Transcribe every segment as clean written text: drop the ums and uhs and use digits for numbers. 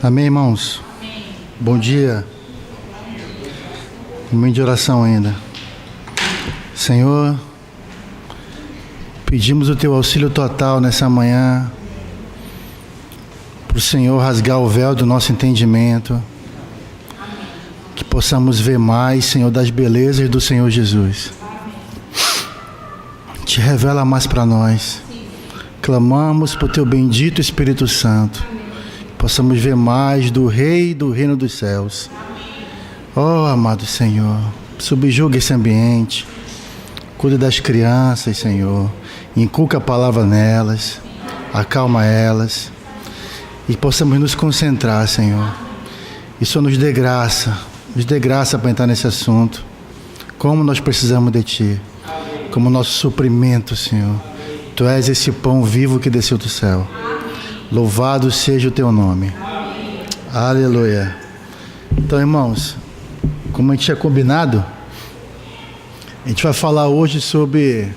Amém, irmãos? Amém. Bom dia. Momento de oração ainda. Senhor, pedimos o Teu auxílio total nessa manhã, para o Senhor rasgar o véu do nosso entendimento, que possamos ver mais, Senhor, das belezas do Senhor Jesus. Te revela mais para nós. Clamamos por Teu bendito Espírito Santo. Possamos ver mais do Rei do Reino dos Céus. Oh, amado Senhor, subjuga esse ambiente. Cuida das crianças, Senhor. Inculca a palavra nelas. Acalma elas. E possamos nos concentrar, Senhor. E só nos dê graça. Nos dê graça para entrar nesse assunto. Como nós precisamos de Ti. Como nosso suprimento, Senhor. Tu és esse pão vivo que desceu do céu. Louvado seja o Teu nome. Aleluia. Então, irmãos, como a gente tinha combinado, a gente vai falar hoje sobre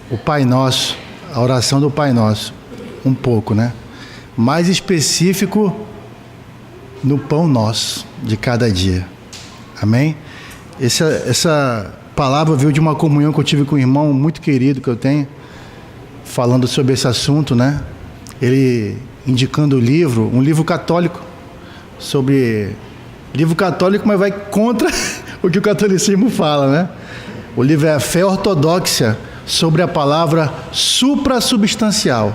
o Pai Nosso, a oração do Pai Nosso, um pouco, né? Mais específico no pão nosso de cada dia. Amém? Essa palavra veio de uma comunhão que eu tive com um irmão muito querido que eu tenho, falando sobre esse assunto, né? Ele indicando o livro, um livro católico, sobre... livro católico, mas vai contra o que o catolicismo fala, né? O livro é a Fé Ortodoxa sobre a palavra suprassubstancial,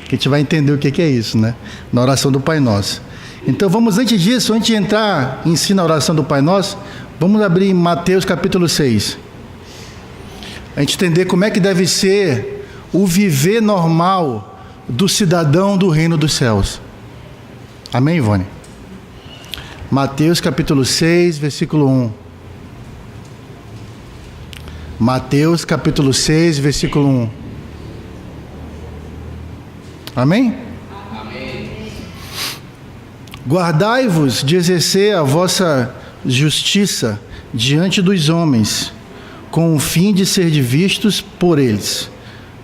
que a gente vai entender o que é isso, né? Na oração do Pai Nosso. Então vamos, antes disso, antes de entrar em si na oração do Pai Nosso, vamos abrir em Mateus capítulo 6. A gente entender como é que deve ser o viver normal do cidadão do reino dos céus. Amém, Ivone? Mateus capítulo 6, versículo 1. Mateus capítulo 6, versículo 1. Amém? Amém. Guardai-vos de exercer a vossa justiça diante dos homens, com o fim de ser vistos por eles.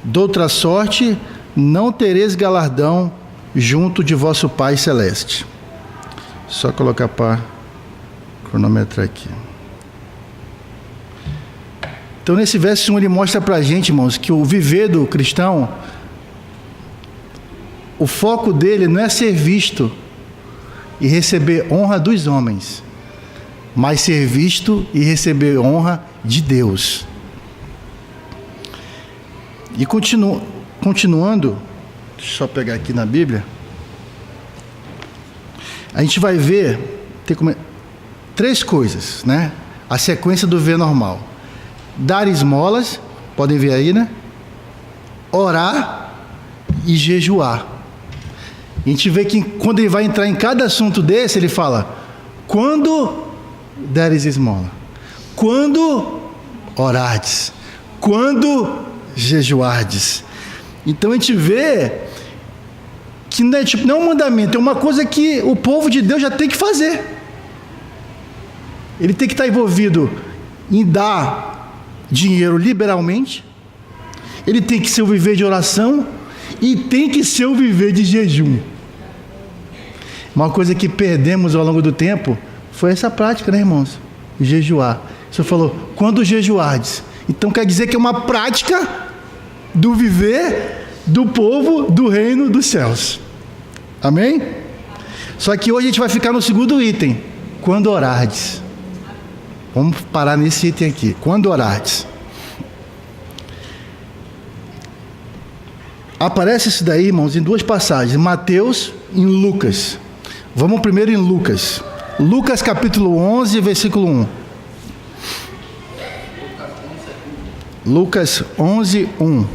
Doutra sorte, não tereis galardão junto de vosso Pai Celeste. Só colocar para cronometrar aqui. Então, nesse verso 1, ele mostra para a gente, irmãos, que o viver do cristão, o foco dele não é ser visto e receber honra dos homens, mas ser visto e receber honra de Deus. E continuando, deixa eu só pegar aqui na Bíblia, a gente vai ver três coisas, né? A sequência do ver normal. Dar esmolas, podem ver aí, né? Orar e jejuar. A gente vê que quando ele vai entrar em cada assunto desse, ele fala: quando deres esmola, quando orardes, quando jejuardes. Então a gente vê que não é um mandamento, é uma coisa que o povo de Deus já tem que fazer. Ele tem que estar envolvido em dar dinheiro liberalmente, ele tem que ser o viver de oração e tem que ser o viver de jejum. Uma coisa que perdemos ao longo do tempo foi essa prática, né, irmãos? Jejuar. O Senhor falou, quando jejuardes. Então quer dizer que é uma prática do viver do povo do reino dos céus. Amém? Só que hoje a gente vai ficar no segundo item, quando orardes. Vamos parar nesse item aqui, quando orardes. Aparece isso daí, irmãos, em duas passagens, Mateus e em Lucas. Vamos primeiro em Lucas. Lucas capítulo 11, versículo 1. Lucas 11, 1.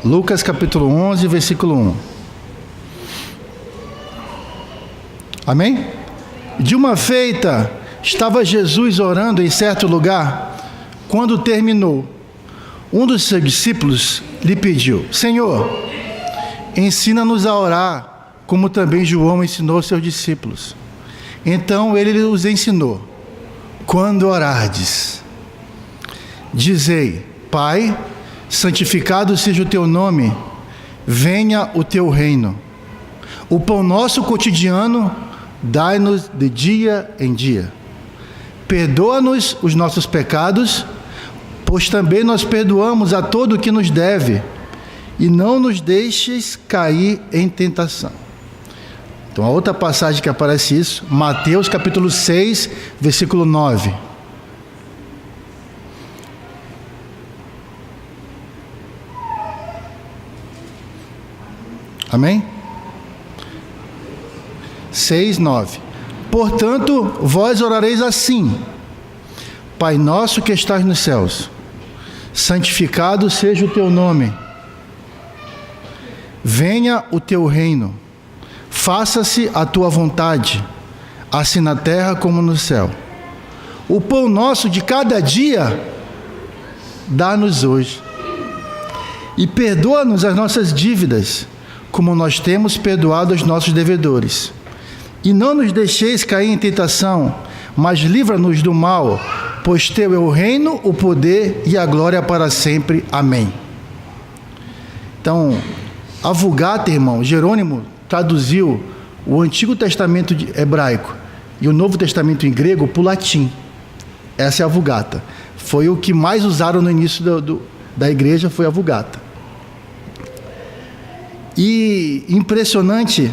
Lucas capítulo 11, versículo 1. Amém? De uma feita, estava Jesus orando em certo lugar. Quando terminou, um dos seus discípulos lhe pediu: Senhor, ensina-nos a orar, como também João ensinou seus discípulos. Então ele os ensinou: quando orardes, dizei: Pai, santificado seja o teu nome, venha o teu reino. O pão nosso cotidiano, dai-nos de dia em dia. Perdoa-nos os nossos pecados, pois também nós perdoamos a todo o que nos deve, e não nos deixes cair em tentação. Então, a outra passagem que aparece isso, Mateus capítulo 6, versículo 9. Amém? 6, 9. Portanto, vós orareis assim: Pai nosso que estás nos céus, santificado seja o teu nome. Venha o teu reino. Faça-se a tua vontade, assim na terra como no céu. O pão nosso de cada dia, dá-nos hoje. E perdoa-nos as nossas dívidas, como nós temos perdoado aos nossos devedores. E não nos deixeis cair em tentação, mas livra-nos do mal, pois teu é o reino, o poder e a glória para sempre. Amém. Então, a Vulgata, irmão, Jerônimo traduziu o Antigo Testamento hebraico e o Novo Testamento em grego para o latim. Essa é a Vulgata. Foi o que mais usaram no início da igreja, foi a Vulgata. E impressionante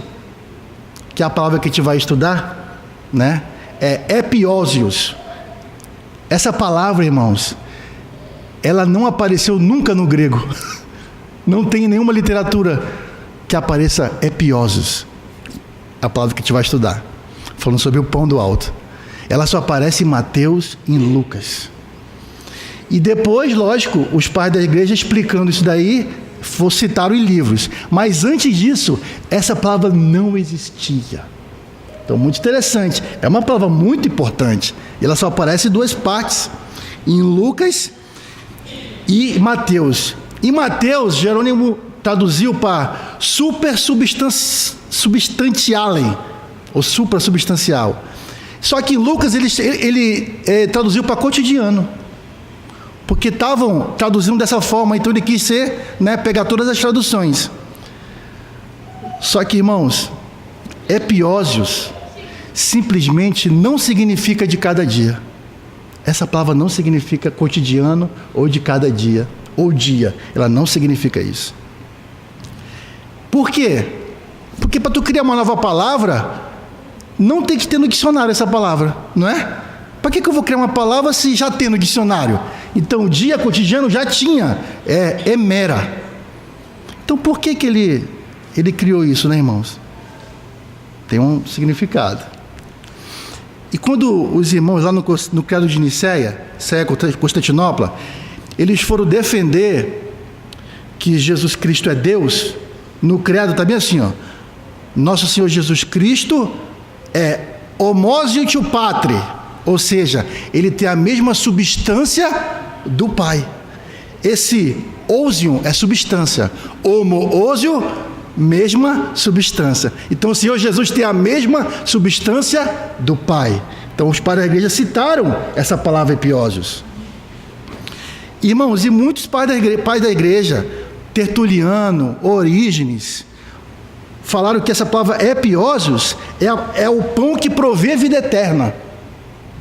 que a palavra que a gente vai estudar, né, é epiósios. Essa palavra, irmãos, ela não apareceu nunca no grego. Não tem nenhuma literatura que apareça epiósios. A palavra que a gente vai estudar, falando sobre o pão do alto. Ela só aparece em Mateus e em Lucas. E depois, lógico, os pais da igreja explicando isso daí, citaram em livros. Mas antes disso, essa palavra não existia. Então, muito interessante. É uma palavra muito importante. E ela só aparece em duas partes, em Lucas e Mateus. Em Mateus, Jerônimo traduziu para supersubstantialem, ou suprassubstancial. Só que em Lucas ele traduziu para cotidiano, porque estavam traduzindo dessa forma, então ele quis pegar todas as traduções. Só que, irmãos, epiósios simplesmente não significa de cada dia. Essa palavra não significa cotidiano ou de cada dia, ou dia. Ela não significa isso. Por quê? Porque para tu criar uma nova palavra, não tem que ter no dicionário essa palavra, não é? Para que eu vou criar uma palavra se já tem no dicionário? Então, o dia cotidiano já tinha, mera. Então, por que ele criou isso, né, irmãos? Tem um significado. E quando os irmãos lá no Credo de Nicéia, Constantinopla, eles foram defender que Jesus Cristo é Deus, no credo está bem assim, ó: Nosso Senhor Jesus Cristo é homósio patri, ou seja, ele tem a mesma substância do Pai. Esse ousion é substância, homoósio, mesma substância. Então o Senhor Jesus tem a mesma substância do Pai. Então os pais da igreja citaram essa palavra epiósios. Irmãos, e muitos pais da igreja, Tertuliano, Orígenes, falaram que essa palavra epiósios é o pão que provê vida eterna.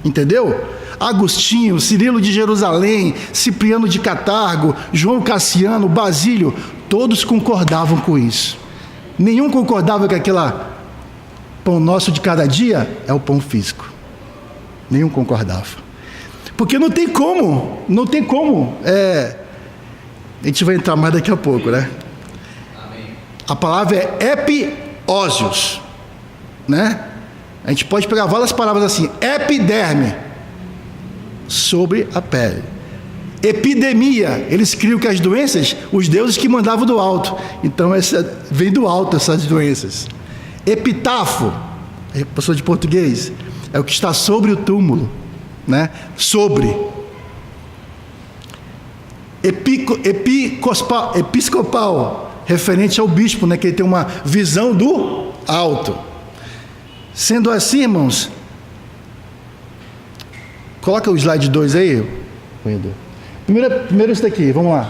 Entendeu? Agostinho, Cirilo de Jerusalém, Cipriano de Catargo, João Cassiano, Basílio, todos concordavam com isso. Nenhum concordava que aquela pão nosso de cada dia é o pão físico. Nenhum concordava. Porque não tem como. A gente vai entrar mais daqui a pouco, né? Amém. A palavra é epiósios, né? A gente pode pegar várias palavras assim: epiderme, sobre a pele. Epidemia, eles criam que as doenças, os deuses que mandavam do alto. Então essa vem do alto, essas doenças. Epitáfio, professor de português, é o que está sobre o túmulo, né? Sobre. Episcopal, referente ao bispo, né? Que ele tem uma visão do alto. Sendo assim, irmãos, coloca o slide 2 aí, Primeiro isso daqui, vamos lá.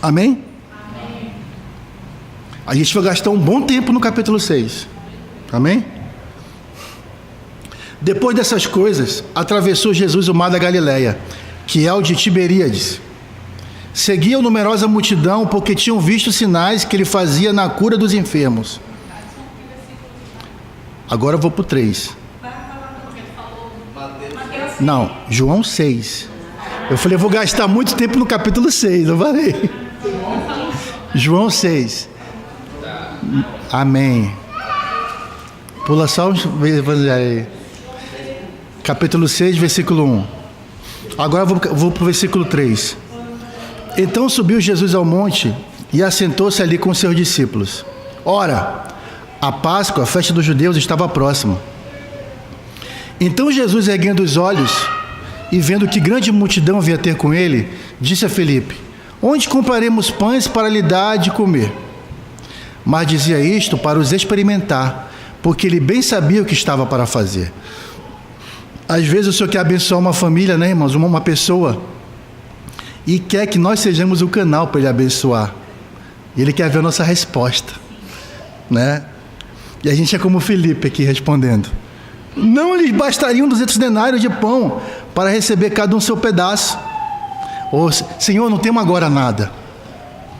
Amém? Amém? A gente vai gastar um bom tempo no capítulo 6. Amém? Depois dessas coisas, atravessou Jesus o mar da Galileia, que é o de Tiberíades. Seguiam numerosa multidão, porque tinham visto sinais que ele fazia na cura dos enfermos. Agora eu vou para o 3. Não, João 6. Eu falei, eu vou gastar muito tempo no capítulo 6, eu falei. João 6. Amém. Pula só os evangelhos aí. Capítulo 6, versículo 1. Agora eu vou para o versículo 3. Então subiu Jesus ao monte e assentou-se ali com seus discípulos. Ora, a Páscoa, a festa dos judeus, estava próxima. Então Jesus, erguendo os olhos e vendo que grande multidão vinha ter com ele, disse a Filipe: onde compraremos pães para lhe dar de comer? Mas dizia isto para os experimentar, porque ele bem sabia o que estava para fazer. Às vezes o Senhor quer abençoar uma família, né, irmãos? Uma pessoa, e quer que nós sejamos o canal para ele abençoar. E ele quer ver a nossa resposta, né? E a gente é como Filipe aqui respondendo: não lhes bastariam 200 denários de pão para receber cada um seu pedaço. Ou, Senhor, não temos agora nada.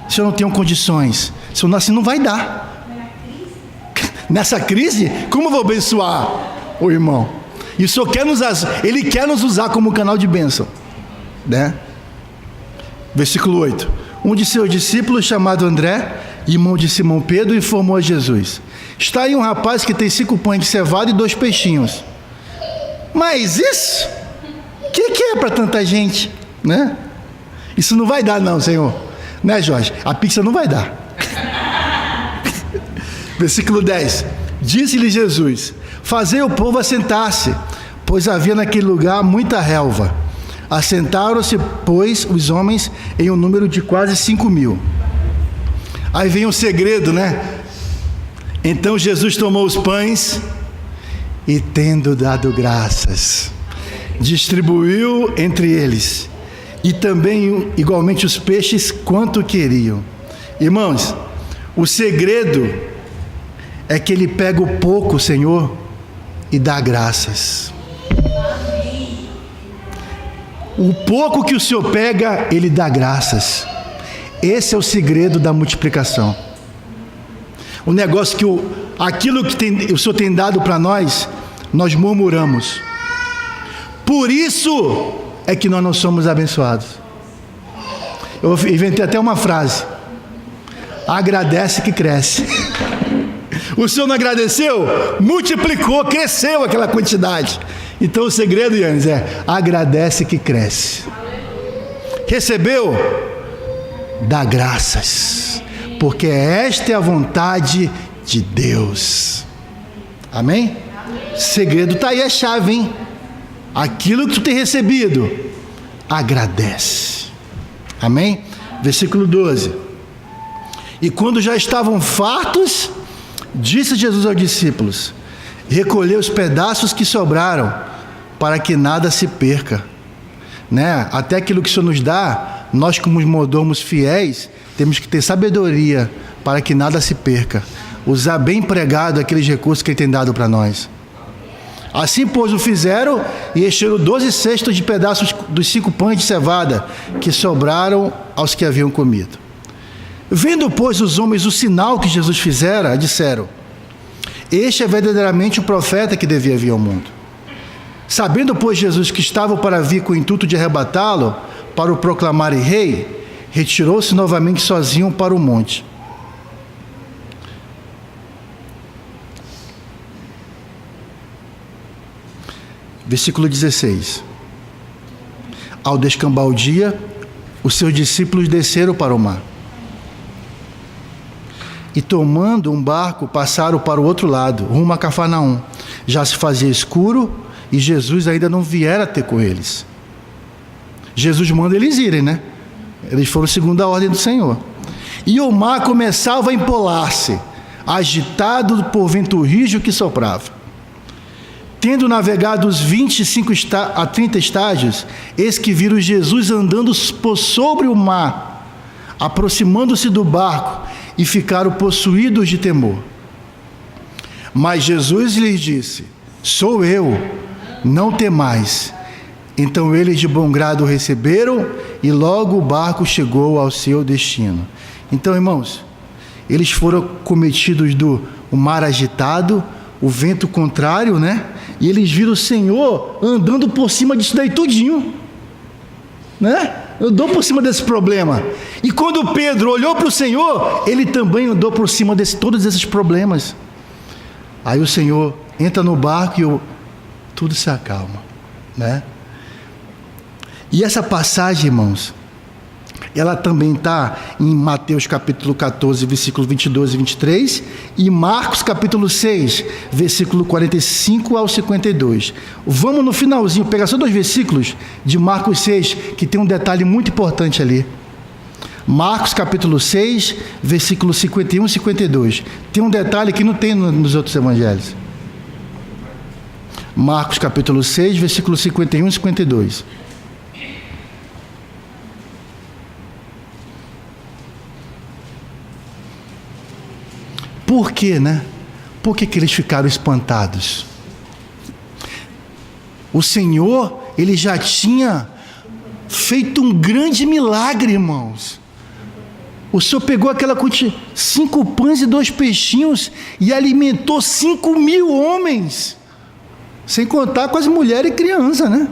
Senhor, não tenho condições. Senhor, assim não vai dar. Nessa crise, como eu vou abençoar o irmão? E o Senhor Ele quer nos usar como canal de bênção, né? Versículo 8. Um de seus discípulos, chamado André, irmão de Simão Pedro, informou a Jesus: está aí um rapaz que tem 5 pães de cevada e 2 peixinhos. Mas isso, o que é para tanta gente, né? Isso não vai dar não, Senhor, né, Jorge? A pizza não vai dar. Versículo 10. Disse-lhe Jesus: fazei o povo assentar-se, pois havia naquele lugar muita relva. Assentaram-se, pois, os homens em um número de quase 5.000. Aí vem um segredo, né? Então Jesus tomou os pães e, tendo dado graças, distribuiu entre eles, e também igualmente os peixes quanto queriam. Irmãos, o segredo é que ele pega o pouco, Senhor, e dá graças. O pouco que o Senhor pega, ele dá graças. Esse é o segredo da multiplicação. O negócio que aquilo que o Senhor tem dado para nós, nós murmuramos. Por isso é que nós não somos abençoados. Eu inventei até uma frase: agradece que cresce. O Senhor não agradeceu? Multiplicou, cresceu aquela quantidade. Então o segredo, Yannis, é: agradece que cresce. Recebeu? Dá graças, porque esta é a vontade de Deus. Amém? Segredo está aí, a chave, hein? Aquilo que tu tem recebido, agradece. Amém? Versículo 12. E quando já estavam fartos, disse Jesus aos discípulos: recolhei os pedaços que sobraram, para que nada se perca, né? Até aquilo que o Senhor nos dá, nós como mordomos fiéis, temos que ter sabedoria para que nada se perca, usar bem empregado aqueles recursos que Ele tem dado para nós. Assim, pois, o fizeram, e encheram 12 cestos de pedaços dos 5 pães de cevada que sobraram aos que haviam comido. Vendo, pois, os homens o sinal que Jesus fizera, disseram: este é verdadeiramente o profeta que devia vir ao mundo. Sabendo, pois, Jesus que estava para vir com o intuito de arrebatá-lo, para o proclamarem rei, retirou-se novamente sozinho para o monte. Versículo 16. Ao descambar o dia, os seus discípulos desceram para o mar. E tomando um barco, passaram para o outro lado, rumo a Cafarnaum. Já se fazia escuro e Jesus ainda não viera ter com eles. Jesus manda eles irem, né? Eles foram segundo a ordem do Senhor. E o mar começava a empolar-se, agitado por vento rígido que soprava. Tendo navegado os 25 a 30 estágios, eis que viram Jesus andando por sobre o mar, aproximando-se do barco, e ficaram possuídos de temor. Mas Jesus lhes disse: sou eu, não temais. Então eles de bom grado o receberam, e logo o barco chegou ao seu destino. Então, irmãos, eles foram cometidos do mar agitado, o vento contrário, né? E eles viram o Senhor andando por cima disso daí tudinho, né? Andou por cima desse problema. E quando Pedro olhou para o Senhor, ele também andou por cima de todos esses problemas. Aí o Senhor entra no barco e tudo se acalma, né? E essa passagem, irmãos, ela também está em Mateus capítulo 14, versículo 22 e 23, e Marcos capítulo 6, versículo 45 ao 52. Vamos no finalzinho, pegar só 2 versículos de Marcos 6, que tem um detalhe muito importante ali. Marcos capítulo 6, versículo 51 e 52. Tem um detalhe que não tem nos outros evangelhos. Marcos capítulo 6, versículo 51 e 52. Por quê, né? Por que eles ficaram espantados? O Senhor, ele já tinha feito um grande milagre, irmãos. O Senhor pegou aquela quantidade, 5 pães e 2 peixinhos, e alimentou 5.000 homens, sem contar com as mulheres e crianças, né?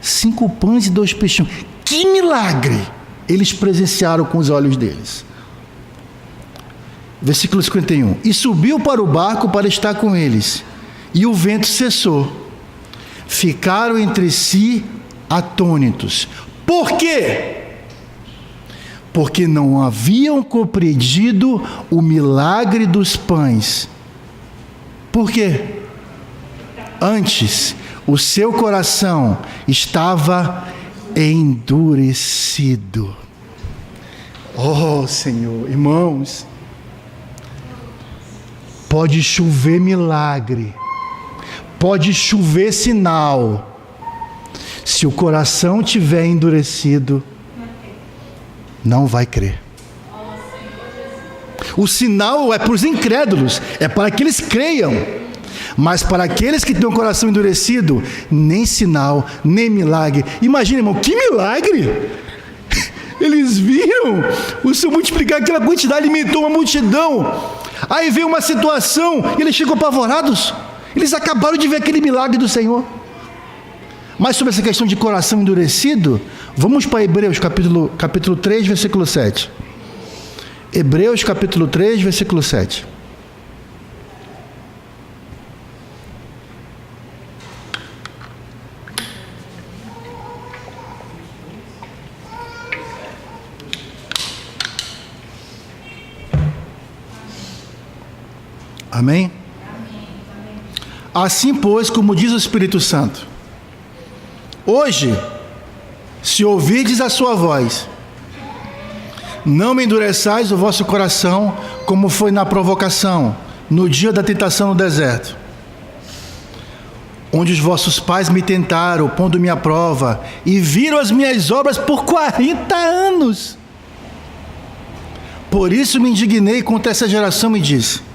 5 pães e 2 peixinhos. Que milagre eles presenciaram com os olhos deles. Versículo 51. E subiu para o barco para estar com eles, e o vento cessou. Ficaram entre si atônitos. Por quê? Porque não haviam compreendido o milagre dos pães. Por quê? Antes, o seu coração estava endurecido. Oh, Senhor, irmãos, pode chover milagre, pode chover sinal. Se o coração tiver endurecido, não vai crer. O sinal é para os incrédulos, é para que eles creiam. Mas para aqueles que têm o coração endurecido, nem sinal, nem milagre. Imagina, irmão, que milagre! Eles viram o Senhor multiplicar aquela quantidade, alimentou uma multidão. Aí veio uma situação e eles ficam apavorados. Eles acabaram de ver aquele milagre do Senhor. Mas sobre essa questão de coração endurecido, vamos para Hebreus capítulo 3, versículo 7. Hebreus capítulo 3, versículo 7. Amém? Assim, pois, como diz o Espírito Santo, hoje, se ouvirdes a sua voz, não me endureçais o vosso coração, como foi na provocação, no dia da tentação no deserto, onde os vossos pais me tentaram, pondo-me à prova, e viram as minhas obras por 40 anos. Por isso me indignei contra essa geração e disse: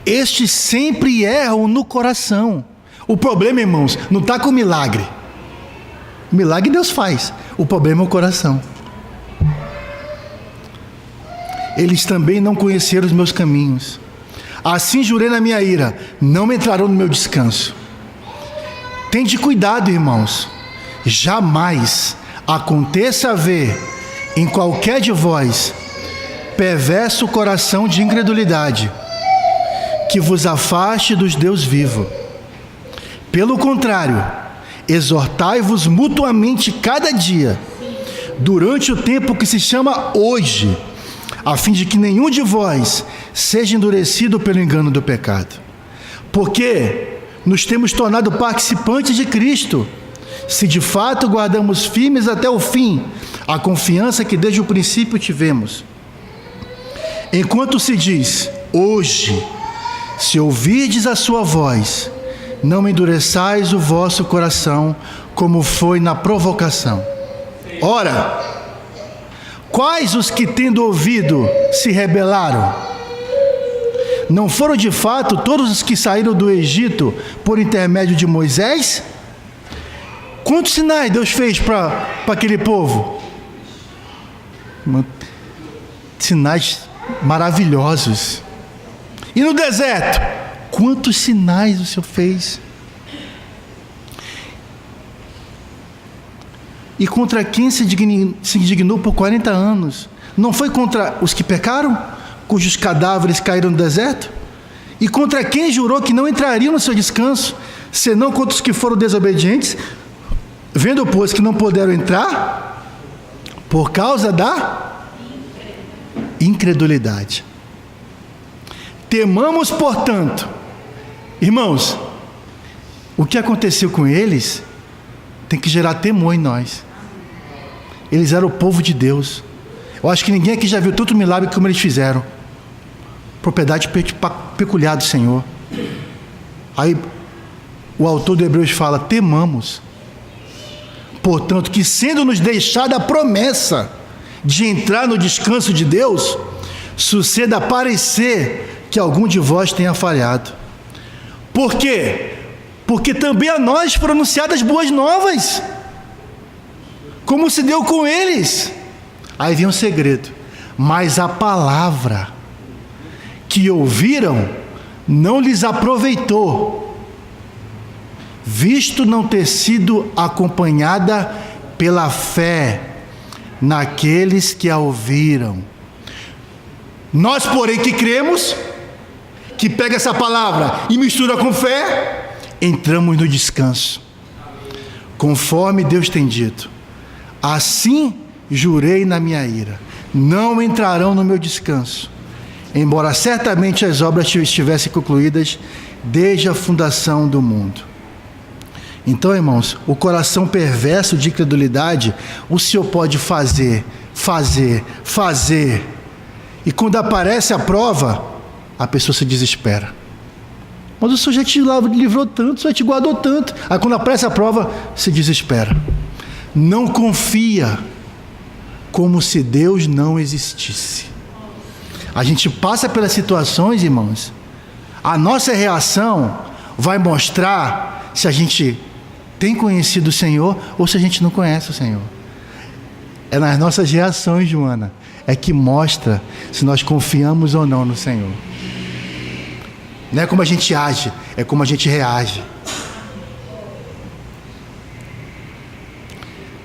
estes sempre erram no coração. O problema, irmãos, não está com o milagre. O milagre Deus faz. O problema é o coração. Eles também não conheceram os meus caminhos. Assim jurei na minha ira, não entrarão no meu descanso. Tende cuidado, irmãos. Jamais aconteça haver em qualquer de vós perverso coração de incredulidade, que vos afaste dos Deus vivo. Pelo contrário, exortai-vos mutuamente cada dia, durante o tempo que se chama hoje, a fim de que nenhum de vós seja endurecido pelo engano do pecado. Porque nos temos tornado participantes de Cristo, se de fato guardamos firmes até o fim a confiança que desde o princípio tivemos. Enquanto se diz, hoje, se ouvirdes a sua voz, não endureçais o vosso coração, como foi na provocação. Ora, Quais os que, tendo ouvido, se rebelaram? Não foram de fato todos os que saíram do Egito por intermédio de Moisés? Quantos sinais Deus fez para aquele povo? Sinais maravilhosos. E no deserto, quantos sinais o Senhor fez? E contra quem se indignou por 40 anos? Não foi contra os que pecaram, cujos cadáveres caíram no deserto? E contra quem jurou que não entrariam no seu descanso, senão contra os que foram desobedientes, vendo, pois, que não puderam entrar por causa da incredulidade. Temamos, portanto, irmãos, o que aconteceu com eles tem que gerar temor em nós. Eles eram o povo de Deus. Eu acho que ninguém aqui já viu tanto milagre como eles fizeram. Propriedade peculiar do Senhor. Aí o autor do Hebreus fala: temamos, portanto, que sendo nos deixada a promessa de entrar no descanso de Deus, suceda parecer que algum de vós tenha falhado. Por quê? Porque também a nós foram anunciadas boas novas, como se deu com eles. Aí vem um segredo: mas a palavra que ouviram não lhes aproveitou, visto não ter sido acompanhada pela fé naqueles que a ouviram. Nós, porém, que cremos, que pega essa palavra e mistura com fé, entramos no descanso, conforme Deus tem dito: assim jurei na minha ira, não entrarão no meu descanso, embora certamente as obras estivessem concluídas desde a fundação do mundo. Então, irmãos, o coração perverso de incredulidade, o Senhor pode fazer, e quando aparece a prova, a pessoa se desespera. Mas o Senhor já te livrou tanto, o Senhor te guardou tanto. Aí quando aparece a prova, se desespera. Não confia, como se Deus não existisse. A gente passa pelas situações, irmãos, a nossa reação vai mostrar se a gente tem conhecido o Senhor ou se a gente não conhece o Senhor. É nas nossas reações, Joana, é que mostra se nós confiamos ou não no Senhor. Não é como a gente age, é como a gente reage.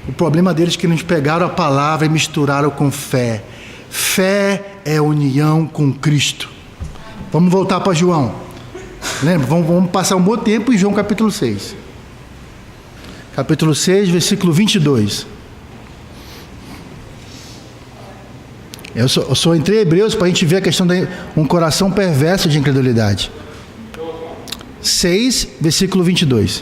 O problema deles é que eles pegaram a palavra e misturaram com fé. Fé é união com Cristo. Vamos voltar para João. Lembra? Vamos passar um bom tempo em João capítulo 6. Capítulo 6, versículo 22. Eu só entrei em Hebreus para a gente ver a questão de um coração perverso de incredulidade. 6, versículo 22.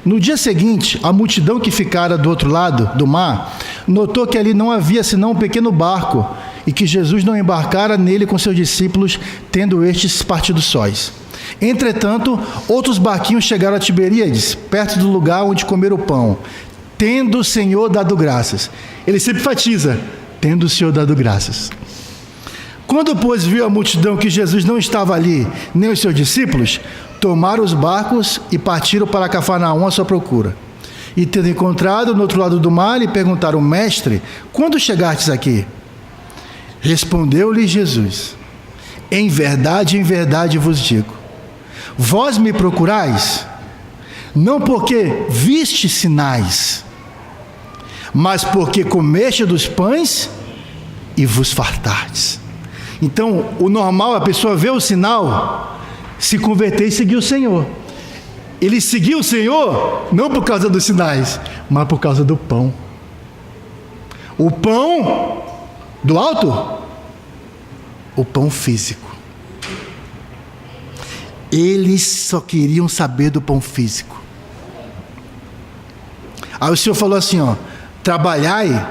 No dia seguinte, a multidão que ficara do outro lado do mar notou que ali não havia senão um pequeno barco e que Jesus não embarcara nele com seus discípulos, tendo estes partido sós. Entretanto, outros barquinhos chegaram a Tiberíades, perto do lugar onde comeram o pão, tendo o Senhor dado graças. Ele sempre enfatiza: tendo o Senhor dado graças. Quando, pois, viu a multidão que Jesus não estava ali, nem os seus discípulos, tomaram os barcos e partiram para Cafarnaum à sua procura. E tendo encontrado no outro lado do mar, lhe perguntaram: mestre, quando chegastes aqui? Respondeu-lhe Jesus: em verdade vos digo, vós me procurais, não porque viste sinais, mas porque comeste dos pães e vos fartardes. Então, o normal é a pessoa ver o sinal, se converter e seguir o Senhor. Ele seguiu o Senhor não por causa dos sinais, mas por causa do pão. O pão do alto, o pão físico. Eles só queriam saber do pão físico. Aí o Senhor falou assim, ó: trabalhai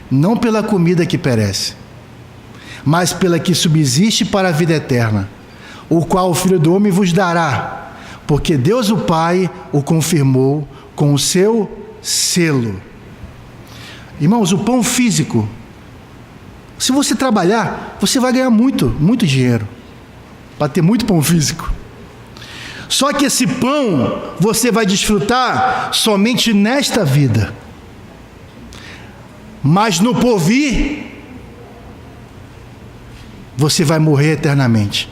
não pela comida que perece, mas pela que subsiste para a vida eterna, o qual o Filho do Homem vos dará, porque Deus o Pai o confirmou com o seu selo. Irmãos, o pão físico, se você trabalhar, você vai ganhar muito dinheiro, para ter muito pão físico. Só que esse pão você vai desfrutar somente nesta vida. Mas no porvir, você vai morrer eternamente.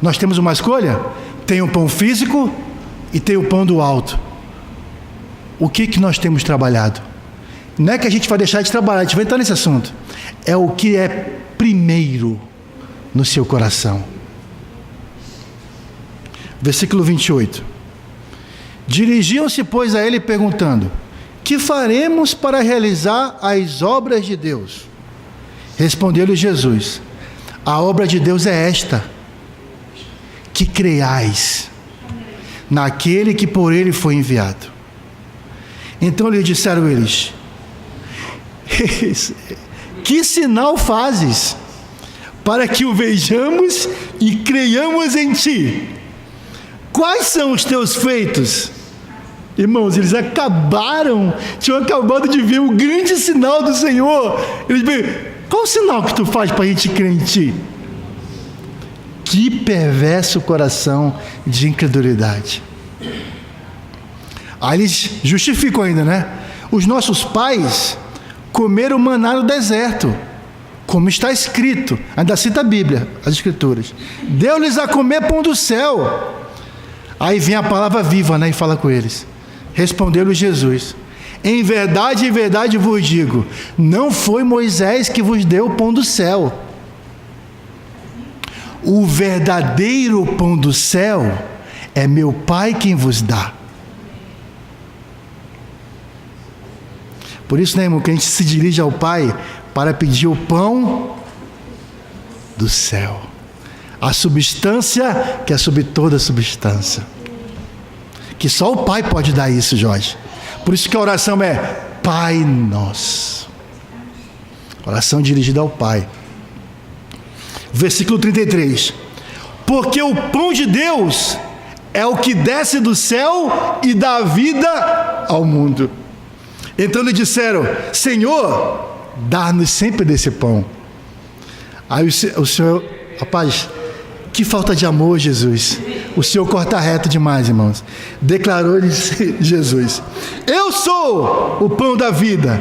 Nós temos uma escolha? Tem o pão físico e tem o pão do alto. O que nós temos trabalhado? Não é que a gente vai deixar de trabalhar, a gente vai entrar nesse assunto. É o que é primeiro no seu coração. Versículo 28. Dirigiam-se, pois, a ele perguntando: que faremos para realizar as obras de Deus? Respondeu-lhe Jesus: a obra de Deus é esta, que creiais naquele que por ele foi enviado. Então lhe disseram eles: que sinal fazes para que o vejamos e creiamos em ti? Quais são os teus feitos? Irmãos, eles tinham acabado de ver o grande sinal do Senhor. Eles perguntam: qual o sinal que tu faz para a gente crer em ti? Que perverso coração de incredulidade. Aí eles justificam ainda, né? Os nossos pais comeram maná no deserto, como está escrito, ainda cita a Bíblia, as Escrituras: deu-lhes a comer pão do céu. Aí vem a palavra viva, né, e fala com eles. Respondeu-lhe Jesus: em verdade vos digo, não foi Moisés que vos deu o pão do céu. O verdadeiro pão do céu é meu Pai quem vos dá. Por isso, né, irmão, que a gente se dirige ao Pai para pedir o pão do céu, a substância que é sobre toda substância, que só o Pai pode dar isso, Jorge. Por isso que a oração é Pai Nosso, oração dirigida ao Pai. Versículo 33: porque o pão de Deus é o que desce do céu e dá vida ao mundo. Então lhe disseram: Senhor, dá-nos sempre desse pão. Aí o Senhor, rapaz, que falta de amor, Jesus. O Senhor corta reto demais, irmãos. Declarou-lhes Jesus: eu sou o pão da vida.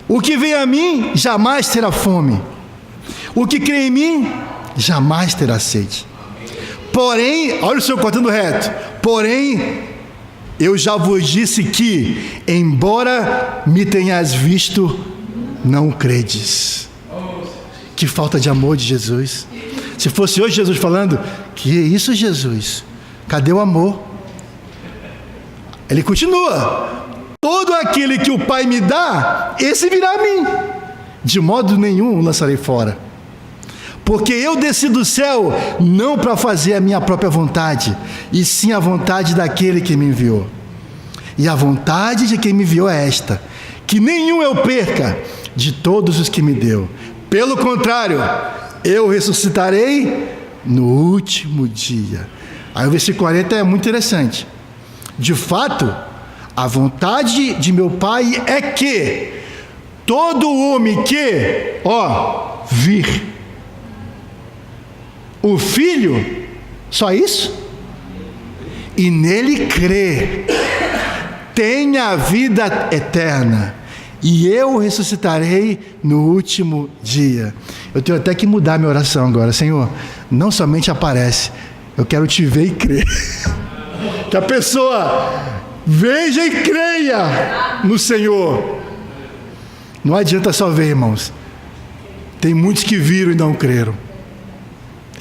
O que vem a mim jamais terá fome. O que crê em mim jamais terá sede. Porém, olha o Senhor cortando reto. Porém, eu já vos disse que, embora me tenhas visto, não credes. Que falta de amor de Jesus. Se fosse hoje Jesus falando: que isso, Jesus? Cadê o amor? Ele continua: todo aquele que o Pai me dá, esse virá a mim. De modo nenhum o lançarei fora. Porque eu desci do céu não para fazer a minha própria vontade, e sim a vontade daquele que me enviou. E a vontade de quem me enviou é esta: que nenhum eu perca de todos os que me deu. Pelo contrário, eu ressuscitarei no último dia. Aí o versículo 40 é muito interessante. De fato, a vontade de meu Pai é que todo homem que, vir o Filho, só isso, e nele crê, tenha a vida eterna, e eu ressuscitarei no último dia. Eu tenho até que mudar minha oração agora. Senhor, não somente aparece, eu quero te ver e crer. Que a pessoa veja e creia no Senhor. Não adianta só ver, irmãos. Tem muitos que viram e não creram.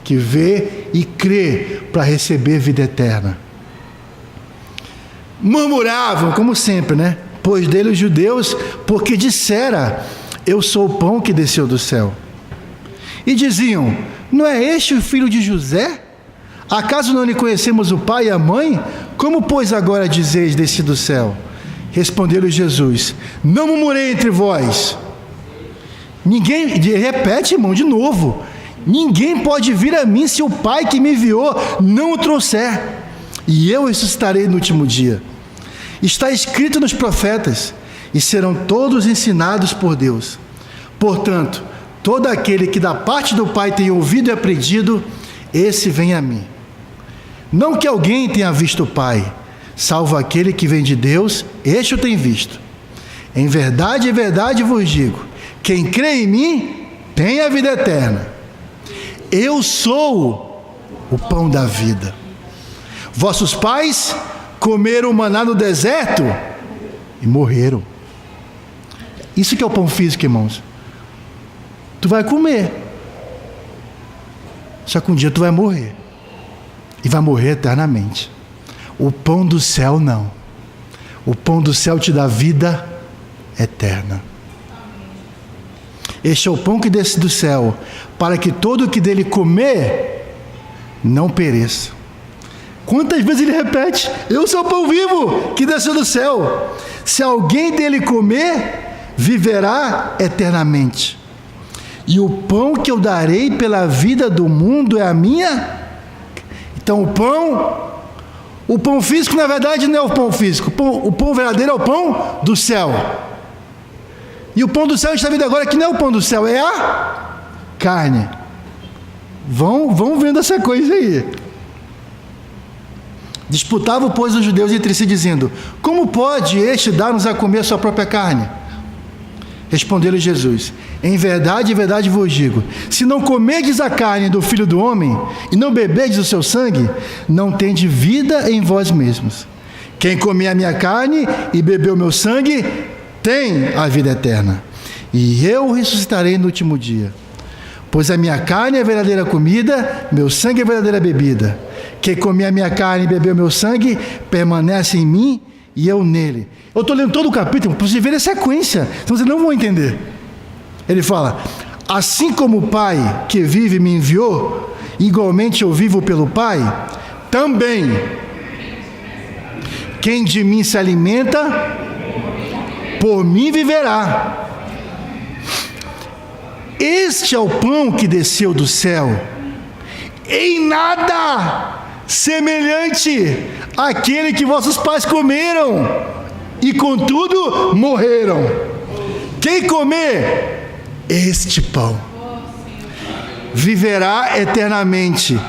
Que vê e crê para receber vida eterna. Murmuravam, como sempre, né? Pois dele os judeus, porque dissera: eu sou o pão que desceu do céu. E diziam: não é este o filho de José? Acaso não lhe conhecemos o pai e a mãe? Como, pois, agora dizeis: desci do céu? Respondeu-lhe Jesus: não murmurei entre vós. Ninguém, repete, irmão, de novo: ninguém pode vir a mim se o Pai que me enviou não o trouxer, e eu ressuscitarei no último dia. Está escrito nos profetas, e serão todos ensinados por Deus. Portanto, todo aquele que da parte do Pai tem ouvido e aprendido, esse vem a mim. Não que alguém tenha visto o Pai, salvo aquele que vem de Deus, este o tem visto. Em verdade vos digo, quem crê em mim, tem a vida eterna. Eu sou o pão da vida. Vossos pais comeram maná no deserto e morreram. Isso que é o pão físico, irmãos. Tu vai comer, só que um dia tu vai morrer, e vai morrer eternamente. O pão do céu não. O pão do céu te dá vida eterna. Este é o pão que desce do céu, para que todo o que dele comer não pereça. Quantas vezes ele repete: eu sou o pão vivo que desceu do céu. Se alguém dele comer, viverá eternamente. E o pão que eu darei pela vida do mundo é a minha. Então o pão físico na verdade não é o pão físico. O pão verdadeiro é o pão do céu. E o pão do céu está vindo agora, que não é o pão do céu, é a carne. Vão vendo essa coisa aí. Disputavam, pois, os judeus entre si, dizendo: como pode este dar-nos a comer a sua própria carne? Respondeu-lhe Jesus: em verdade vos digo, se não comerdes a carne do Filho do Homem, e não beberdes o seu sangue, não tendes vida em vós mesmos. Quem comer a minha carne e beber o meu sangue, tem a vida eterna, e eu ressuscitarei no último dia. Pois a minha carne é a verdadeira comida, meu sangue é a verdadeira bebida. Quem comer a minha carne e beber o meu sangue, permanece em mim e eu nele. Eu estou lendo todo o capítulo para vocês verem a sequência, senão vocês não vão entender. Ele fala: assim como o Pai que vive me enviou, igualmente eu vivo pelo Pai, também quem de mim se alimenta, por mim viverá. Este é o pão que desceu do céu, em nada semelhante àquele que vossos pais comeram, e contudo morreram. Quem comer este pão viverá eternamente.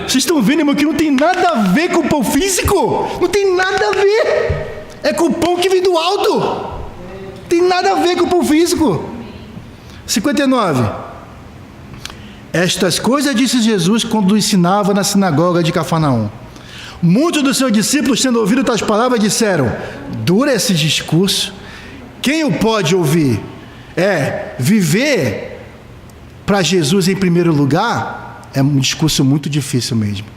Vocês estão vendo, irmão, que não tem nada a ver com o pão físico? Não tem nada a ver. É com o pão que vem do alto. Não tem nada a ver com o pão físico. 59. Estas coisas disse Jesus quando ensinava na sinagoga de Cafarnaum. Muitos dos seus discípulos, tendo ouvido tais palavras, disseram: dura esse discurso, quem o pode ouvir? Viver para Jesus em primeiro lugar é um discurso muito difícil mesmo.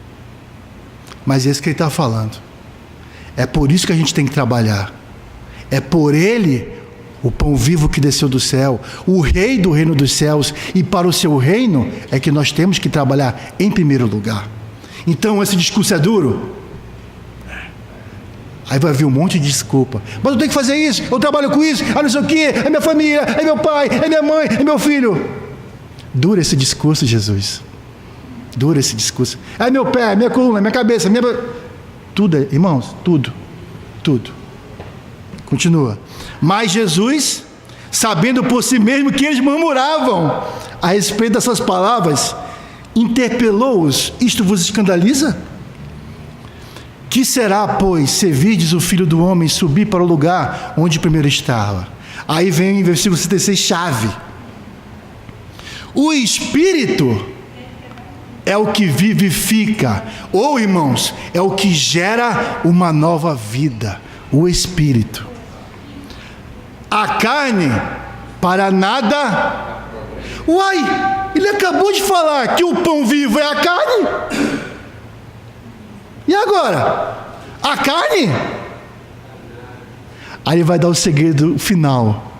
Mas é isso que ele está falando. É por isso que a gente tem que trabalhar. É por ele, o pão vivo que desceu do céu, o rei do reino dos céus, e para o seu reino é que nós temos que trabalhar em primeiro lugar. Então esse discurso é duro? Aí vai vir um monte de desculpa. Mas eu tenho que fazer isso, eu trabalho com isso, não sei o que, é minha família, é meu pai, é minha mãe, é meu filho. Dura esse discurso, Jesus. Dura esse discurso. É meu pé, minha coluna, minha cabeça, minha... Tudo, irmãos, tudo. Continua. Mas Jesus, sabendo por si mesmo que eles murmuravam a respeito dessas palavras, interpelou-os: isto vos escandaliza? Que será, pois, se virdes o Filho do Homem subir para o lugar onde primeiro estava? Aí vem em versículo 66, chave. O Espírito é o que vivifica, ou, irmãos, é o que gera uma nova vida. O Espírito. A carne, para nada. Uai, ele acabou de falar que o pão vivo é a carne. E agora? A carne? Aí ele vai dar o segredo final.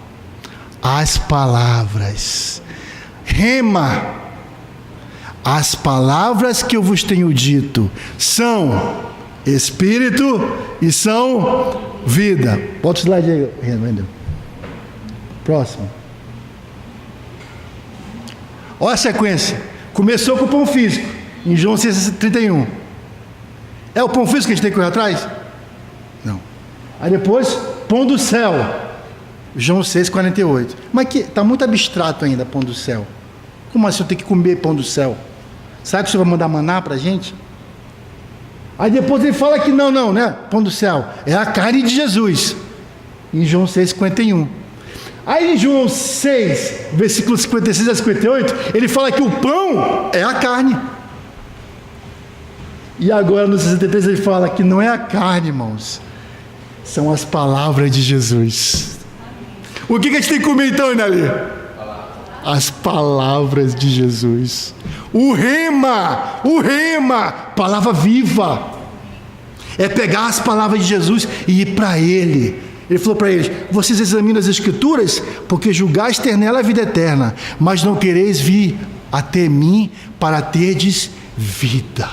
As palavras. Rema. As palavras que eu vos tenho dito são Espírito e são vida. Bota o slide aí, Renan. Próximo. Olha a sequência. Começou com o pão físico, em João 6,31. É o pão físico que a gente tem que correr atrás? Não. Aí depois, pão do céu. João 6,48. Mas que está muito abstrato ainda, pão do céu. Como assim eu tenho que comer pão do céu? Sabe que o Senhor vai mandar maná para a gente? Aí depois ele fala que não, né? Pão do céu é a carne de Jesus. Em João 6,51. Aí em João 6, versículos 56 a 58, ele fala que o pão é a carne. E agora no 63 ele fala que não é a carne, irmãos. São as palavras de Jesus. O que a gente tem que comer então, Inali? As palavras de Jesus. O rema, palavra viva. É pegar as palavras de Jesus e ir para Ele. Ele falou para eles: vocês examinam as Escrituras, porque julgais ter nela a vida eterna, mas não quereis vir até mim para terdes vida.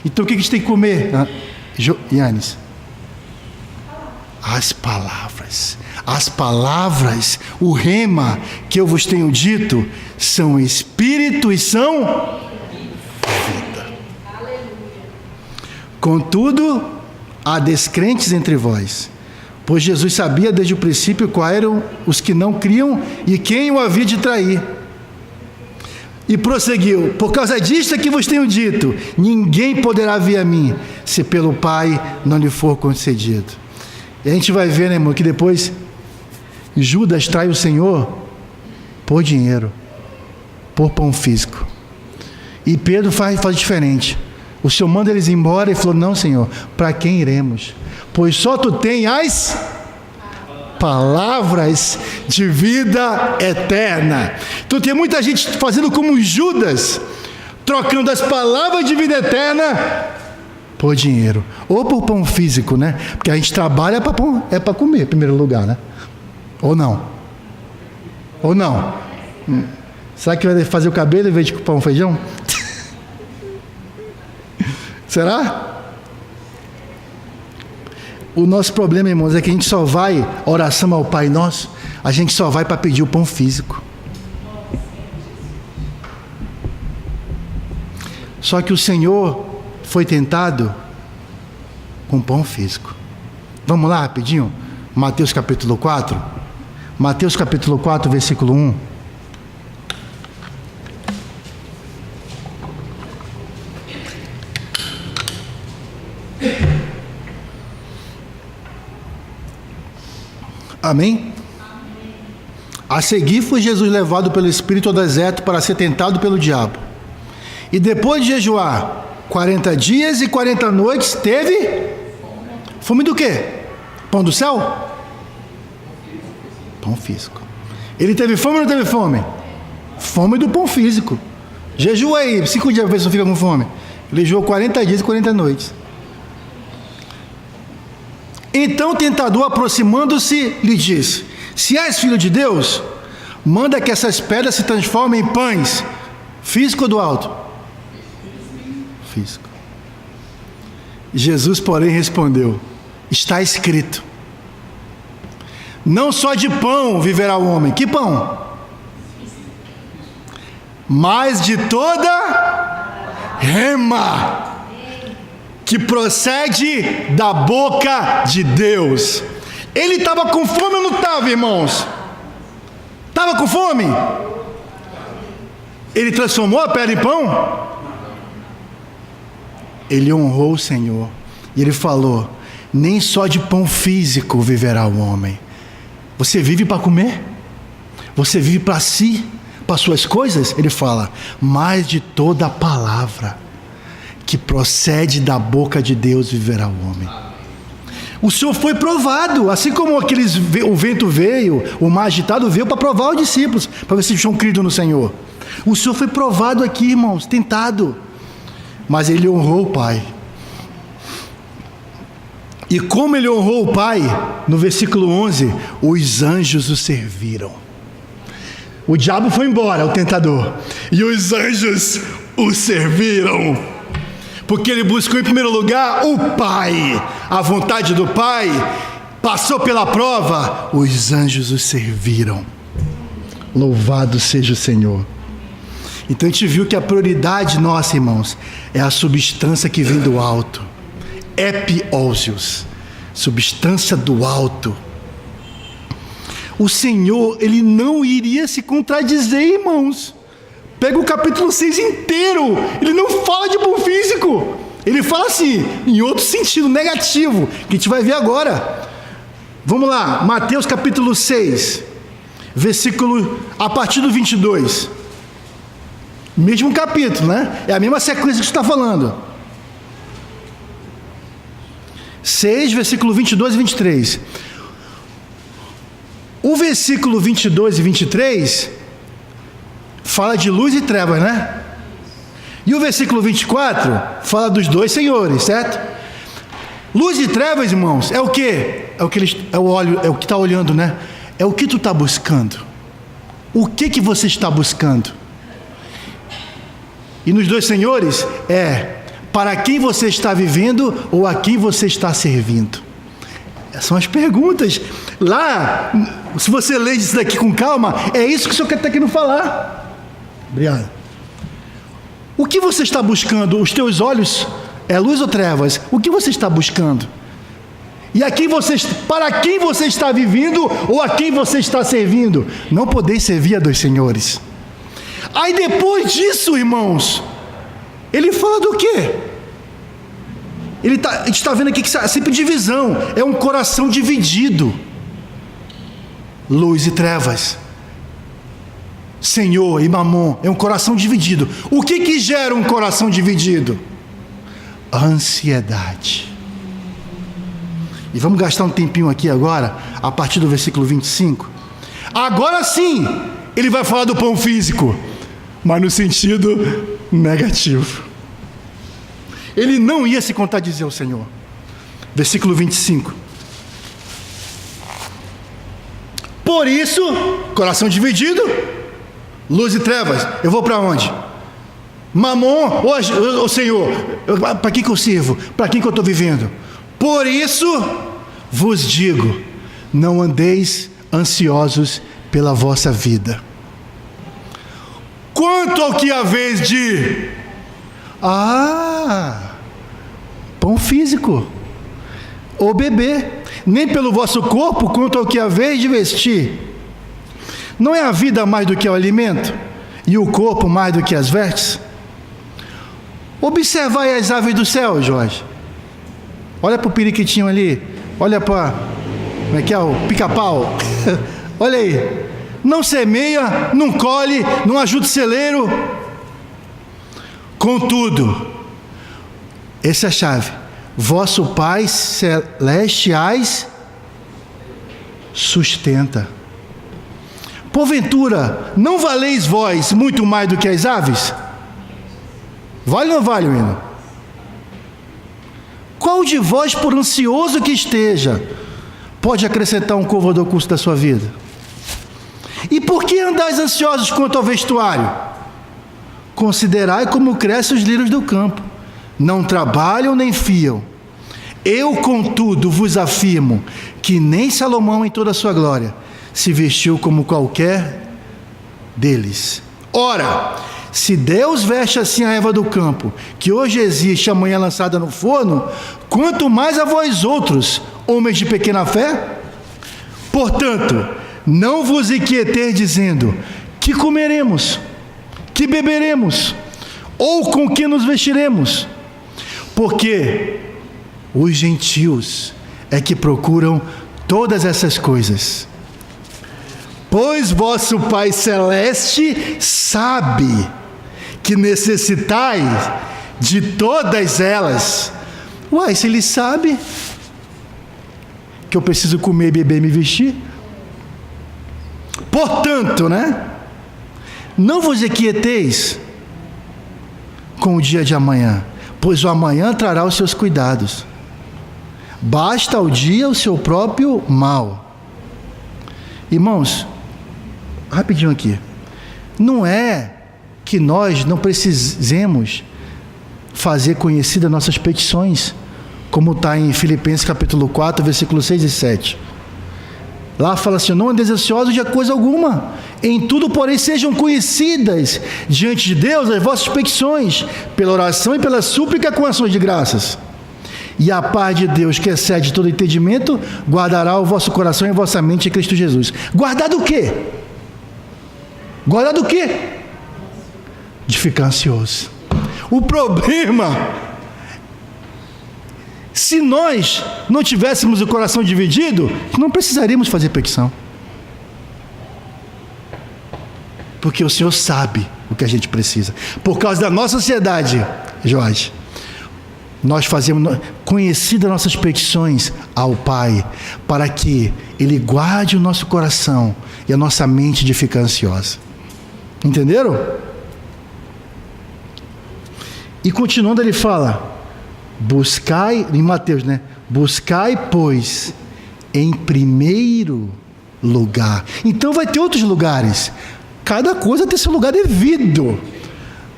Então o que a gente tem que comer, Yannis? As palavras, o rema que eu vos tenho dito, são espírito e são vida. Contudo, há descrentes entre vós, pois Jesus sabia desde o princípio quais eram os que não criam e quem o havia de trair. E prosseguiu: por causa disto é que vos tenho dito, ninguém poderá vir a mim, se pelo Pai não lhe for concedido. E a gente vai ver, né, irmão, que depois Judas trai o Senhor por dinheiro, por pão físico. E Pedro faz diferente. O Senhor manda eles embora e falou: não, Senhor, para quem iremos? Pois só tu tens as palavras de vida eterna. Então tem muita gente fazendo como Judas, trocando as palavras de vida eterna por dinheiro, ou por pão físico, né? Porque a gente trabalha para comer em primeiro lugar, né? Ou não? Será que vai fazer o cabelo em vez de pão feijão? Será? O nosso problema, irmãos, é que a gente só vai, oração ao Pai Nosso, a gente só vai para pedir o pão físico. Só que o Senhor foi tentado com pão físico. Vamos lá rapidinho? Mateus capítulo 4. Mateus capítulo 4, versículo 1. Amém? A seguir foi Jesus levado pelo Espírito ao deserto para ser tentado pelo diabo. E depois de jejuar 40 dias e 40 noites, teve fome do quê? Pão do céu? Pão físico. Ele teve fome ou não teve fome? Fome do pão físico. Jejua aí, 5 dias para ver se não fica com fome. Ele jejuou 40 dias e 40 noites. Então o tentador, aproximando-se, lhe disse: se és filho de Deus, manda que essas pedras se transformem em pães. Físico ou do alto? Físico. Jesus, porém, respondeu: está escrito, não só de pão viverá o homem. Que pão? Mas de toda rema que procede da boca de Deus. Ele estava com fome ou não estava, irmãos? Estava com fome? Ele transformou a pedra em pão? Ele honrou o Senhor. E ele falou: nem só de pão físico viverá o homem. Você vive para comer? Você vive para si? Para suas coisas? Ele fala: mas de toda a palavra que procede da boca de Deus viverá o homem. O Senhor foi provado, assim como o vento veio, o mar agitado veio para provar os discípulos, para ver se eles tinham crido no Senhor. O Senhor foi provado aqui, irmãos, tentado, mas ele honrou o Pai. E como ele honrou o Pai, no versículo 11, os anjos o serviram. O diabo foi embora, o tentador, e os anjos o serviram. Porque ele buscou em primeiro lugar o Pai, a vontade do Pai, passou pela prova, os anjos o serviram. Louvado seja o Senhor. Então a gente viu que a prioridade nossa, irmãos, é a substância que vem do alto, epiousios. substância do alto. O Senhor, Ele não iria se contradizer, irmãos. Pega o capítulo 6 inteiro, Ele não fala de pão físico. Ele fala assim, em outro sentido, negativo, que a gente vai ver agora. Vamos lá, Mateus capítulo 6, versículo, a partir do 22. Mesmo capítulo, né? É a mesma sequência que você está falando. 6, versículo 22 e 23. O versículo 22 e 23 fala de luz e trevas, né? E o versículo 24 fala dos dois senhores, certo? Luz e trevas, irmãos, é o quê? É o que está olhando, né? É o que tu está buscando. O que você está buscando? E nos dois senhores é para quem você está vivendo ou a quem você está servindo. Essas são as perguntas. Lá, se você ler isso daqui com calma, é isso que o Senhor está querendo falar. Obrigado. O que você está buscando? Os teus olhos é luz ou trevas? O que você está buscando? E para quem você está vivendo ou a quem você está servindo? Não podeis servir a dois senhores. Aí depois disso, irmãos, ele fala do quê? A gente está vendo aqui que é sempre divisão, é um coração dividido. Luz e trevas, Senhor e Mamon, é um coração dividido. O que gera um coração dividido? Ansiedade. E vamos gastar um tempinho aqui agora, a partir do versículo 25. Agora sim, ele vai falar do pão físico, mas no sentido negativo. Ele não ia se contradizer ao Senhor. Versículo 25. Por isso, coração dividido, luz e trevas, eu vou para onde? Mamon, ô Senhor, para quem que eu sirvo? Para quem que eu estou vivendo? Por isso vos digo, não andeis ansiosos pela vossa vida. Quanto ao que haveis de pão físico ou beber, nem pelo vosso corpo quanto ao que haveis de vestir. Não é a vida mais do que o alimento, e o corpo mais do que as vestes? Observai as aves do céu, Jorge. Olha para o periquitinho ali, olha para, como é que é, o pica-pau. Olha aí, não semeia, não colhe, não ajuda o celeiro. Contudo, essa é a chave, vosso Pai celestiais sustenta. Porventura, não valeis vós muito mais do que as aves? Vale ou não vale, menino? Qual de vós, por ansioso que esteja, pode acrescentar um côvado ao curso da sua vida? E por que andais ansiosos quanto ao vestuário? Considerai como crescem os lírios do campo, não trabalham nem fiam. Eu, contudo, vos afirmo que nem Salomão em toda a sua glória se vestiu como qualquer deles. Ora, se Deus veste assim a erva do campo, que hoje existe, amanhã lançada no forno, quanto mais a vós outros, homens de pequena fé? Portanto, não vos inquieteis dizendo, que comeremos, que beberemos, ou com que nos vestiremos? Porque os gentios é que procuram todas essas coisas. Pois vosso Pai Celeste sabe que necessitais de todas elas. Uai, se Ele sabe que eu preciso comer, beber e me vestir, portanto, não vos inquieteis com o dia de amanhã, pois o amanhã trará os seus cuidados. Basta ao dia o seu próprio mal. Irmãos, rapidinho aqui, não é que nós não precisemos fazer conhecidas nossas petições, como está em Filipenses capítulo 4, versículos 6 e 7. Lá fala assim, não andeis ansiosos de coisa alguma, em tudo, porém, sejam conhecidas diante de Deus as vossas petições, pela oração e pela súplica com ações de graças. E a paz de Deus, que excede todo entendimento, guardará o vosso coração e a vossa mente em Cristo Jesus. Guardar do quê? Guardar do quê? De ficar ansioso. O problema, se nós não tivéssemos o coração dividido, não precisaríamos fazer petição. Porque o Senhor sabe o que a gente precisa. Por causa da nossa ansiedade, Jorge, nós fazemos conhecidas nossas petições ao Pai, para que Ele guarde o nosso coração e a nossa mente de ficar ansiosa. Entenderam? E continuando ele fala, buscai, em Mateus, né? Buscai, pois, em primeiro lugar. Então vai ter outros lugares. Cada coisa tem seu lugar devido,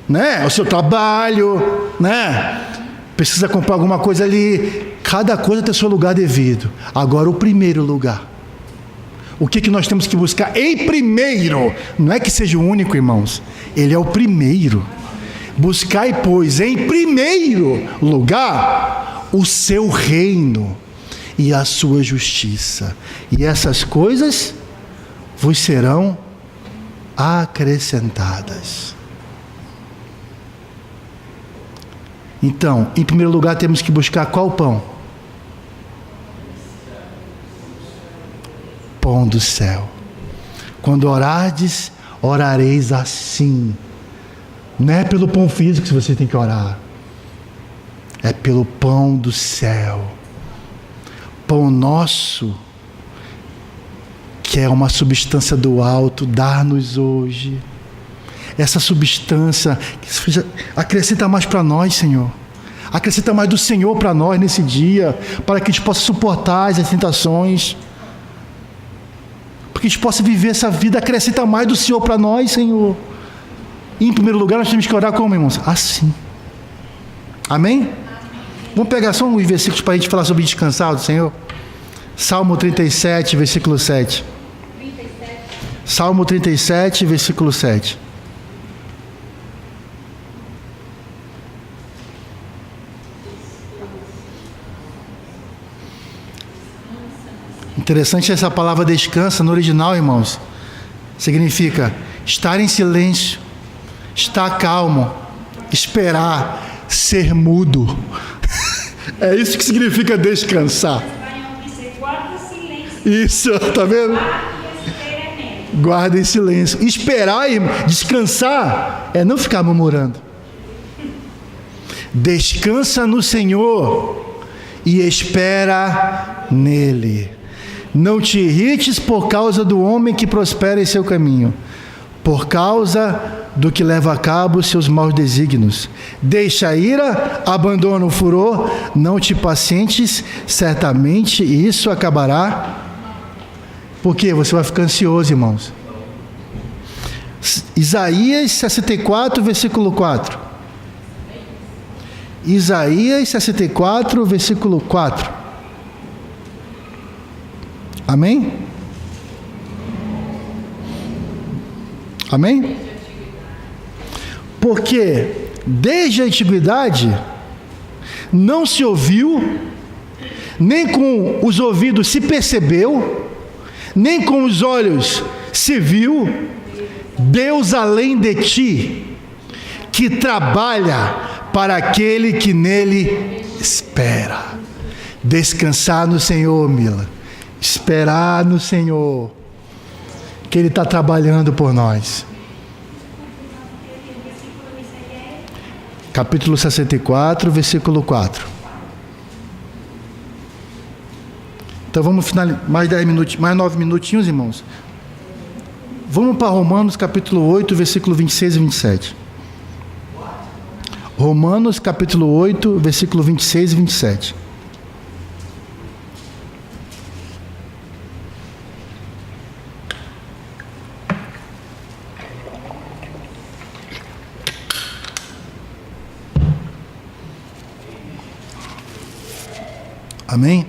né? O seu trabalho, né? Precisa comprar alguma coisa ali. Cada coisa tem seu lugar devido. Agora o primeiro lugar. O que nós temos que buscar em primeiro? Não é que seja o único, irmãos. Ele é o primeiro. Buscai, pois, em primeiro lugar, o seu reino e a sua justiça. E essas coisas vos serão acrescentadas. Então, em primeiro lugar, temos que buscar qual pão? Pão do céu. Quando orardes, orareis assim. Não é pelo pão físico que você tem que orar. É pelo pão do céu. Pão nosso, que é uma substância do alto, dá-nos hoje. Essa substância, acrescenta mais para nós, Senhor. Acrescenta mais do Senhor para nós nesse dia, para que a gente possa suportar as tentações. Para que a gente possa viver essa vida, acrescenta mais do Senhor para nós, Senhor. E em primeiro lugar, nós temos que orar como, irmãos? Assim. Amém? Vamos pegar só uns versículos para a gente falar sobre descansar do Senhor. Salmo 37, versículo 7. 37. Salmo 37, versículo 7. Interessante essa palavra descansa no original, irmãos. Significa estar em silêncio, estar calmo, esperar, ser mudo. É isso que significa descansar. Isso, tá vendo? Guarda em silêncio. Esperar, irmão, descansar é não ficar murmurando. Descansa no Senhor e espera nele. Não te irrites por causa do homem que prospera em seu caminho, por causa do que leva a cabo seus maus desígnios. Deixa a ira, abandona o furor, não te pacientes, certamente isso acabará. Porque você vai ficar ansioso, irmãos. Isaías 64, versículo 4. Isaías 64, versículo 4. Amém? Amém? Porque desde a antiguidade não se ouviu, nem com os ouvidos se percebeu, nem com os olhos se viu, Deus além de ti, que trabalha para aquele que nele espera. Descansar no Senhor, Mila. Esperar no Senhor, que Ele está trabalhando por nós. Capítulo 64, versículo 4. Então vamos finalizar, mais 10 minutinhos, mais 9 minutinhos, irmãos. Vamos para Romanos capítulo 8, versículo 26 e 27. Romanos capítulo 8, versículo 26 e 27. Amém?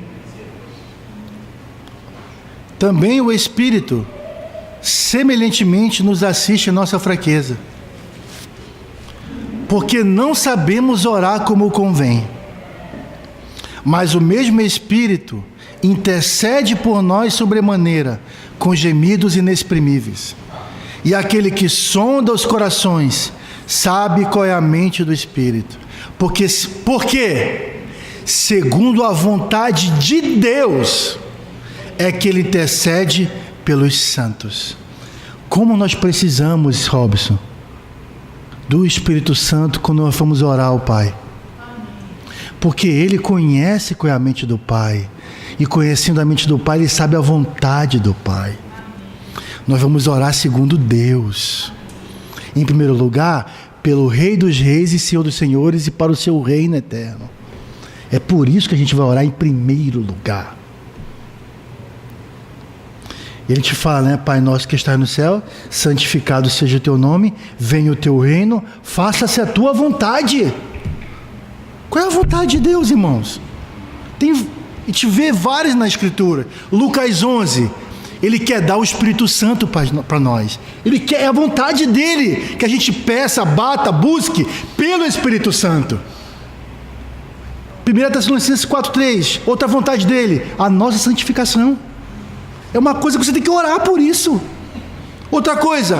Também o Espírito semelhantemente nos assiste em nossa fraqueza, porque não sabemos orar como convém, Mas o mesmo Espírito intercede por nós sobremaneira, com gemidos inexprimíveis. E aquele que sonda os corações sabe qual é a mente do Espírito. Porque segundo a vontade de Deus, é que Ele intercede pelos santos. Como nós precisamos, Robson, do Espírito Santo quando nós vamos orar ao Pai. Porque Ele conhece qual é a mente do Pai. E conhecendo a mente do Pai, Ele sabe a vontade do Pai. Nós vamos orar segundo Deus. Em primeiro lugar, pelo Rei dos Reis e Senhor dos Senhores e para o seu reino eterno. É por isso que a gente vai orar em primeiro lugar. Ele te fala, né? Pai nosso que estás no céu, santificado seja o teu nome, venha o teu reino, faça-se a tua vontade. Qual é a vontade de Deus, irmãos? A gente vê várias na Escritura. Lucas 11, Ele quer dar o Espírito Santo para nós. Ele quer, é a vontade dEle que a gente peça, bata, busque pelo Espírito Santo. 1 Tessalonicenses 4,3, outra vontade dEle, a nossa santificação. É uma coisa que você tem que orar por isso. Outra coisa,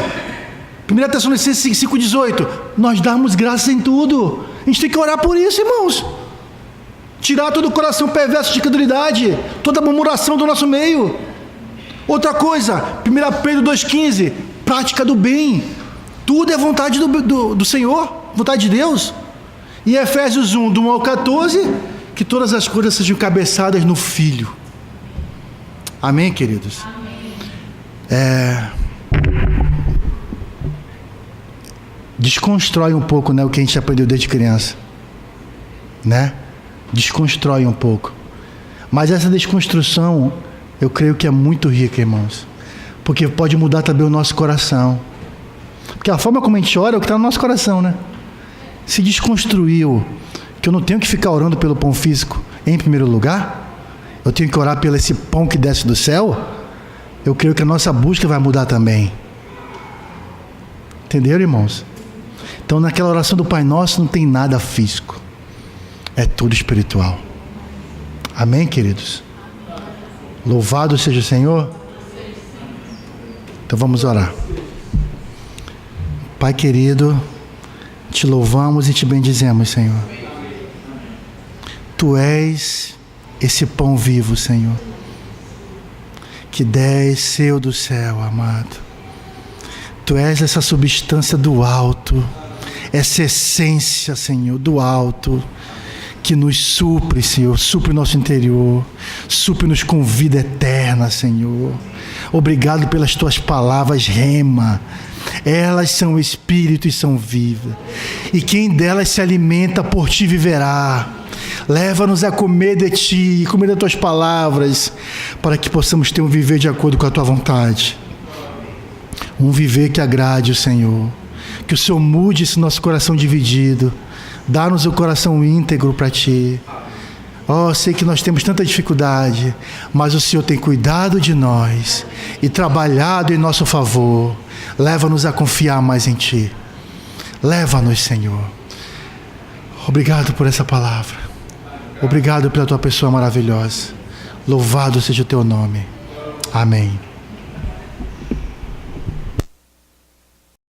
1 Tessalonicenses 5,18, nós damos graça em tudo. A gente tem que orar por isso, irmãos. Tirar todo o coração perverso de credulidade, toda murmuração do nosso meio. Outra coisa, 1 Pedro 2,15, prática do bem. Tudo é vontade do Senhor, vontade de Deus. E Efésios 1, do 1 ao 14, que todas as coisas sejam cabeçadas no Filho. Amém, queridos? Amém. Desconstrói um pouco, né, o que a gente aprendeu desde criança, né? Desconstrói um pouco. Mas essa desconstrução, eu creio que é muito rica, irmãos, porque pode mudar também o nosso coração. Porque a forma como a gente ora é o que está no nosso coração, né? Se desconstruiu que eu não tenho que ficar orando pelo pão físico em primeiro lugar, eu tenho que orar pelo esse pão que desce do céu. Eu creio que a nossa busca vai mudar também. Entenderam, irmãos? Então naquela oração do Pai Nosso não tem nada físico, é tudo espiritual. Amém, queridos? Louvado seja o Senhor. Então vamos orar. Pai querido, te louvamos e te bendizemos, Senhor. Tu és esse pão vivo, Senhor, que desceu do céu, amado. Tu és essa substância do alto, essa essência, Senhor, do alto, que nos supre, Senhor, supre o nosso interior, supre-nos com vida eterna, Senhor. Obrigado pelas tuas palavras, rema. Elas são espírito e são vivas, e quem delas se alimenta por ti viverá. Leva-nos a comer de ti, comer das tuas palavras, para que possamos ter um viver de acordo com a tua vontade, um viver que agrade o Senhor. Que o Senhor mude esse nosso coração dividido, dá-nos o coração íntegro para ti. Sei que nós temos tanta dificuldade, mas o Senhor tem cuidado de nós e trabalhado em nosso favor. Leva-nos a confiar mais em ti. Leva-nos, Senhor. Obrigado por essa palavra. Obrigado pela tua pessoa maravilhosa. Louvado seja o teu nome. Amém.